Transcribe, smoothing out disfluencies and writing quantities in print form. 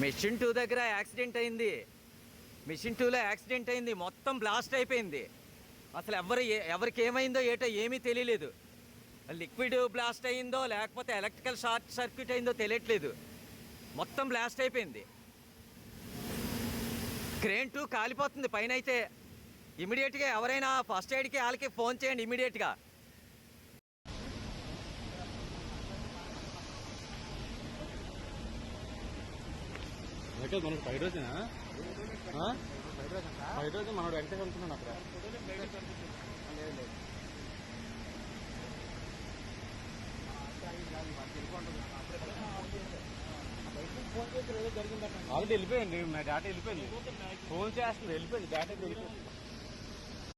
Machine 2 దగ్గర accident అయింది. Machine 2లో యాక్సిడెంట్ అయింది, మొత్తం బ్లాస్ట్ అయిపోయింది. అసలు ఎవరికి ఏమైందో ఏటో ఏమీ తెలియలేదు. లిక్విడ్ బ్లాస్ట్ అయిందో లేకపోతే ఎలక్ట్రికల్ షార్ట్ సర్క్యూట్ అయిందో తెలియట్లేదు. మొత్తం బ్లాస్ట్ అయిపోయింది. క్రేన్ 2 కాలిపోతుంది పైన. అయితే ఇమీడియట్గా ఎవరైనా ఫస్ట్ ఎయిడ్కి వాళ్ళకి ఫోన్ చేయండి ఇమీడియట్గా. మనకు 5 రోజునా 5 రోజు మనోడు వెంకటేష్ అనుకున్నాను అక్కడ. ఆల్రెడీ వెళ్ళిపోయింది, డేటా వెళ్ళిపోయింది. ఫోన్ చేస్తుంది, వెళ్ళిపోయింది, డేటా వెళ్ళిపోయింది.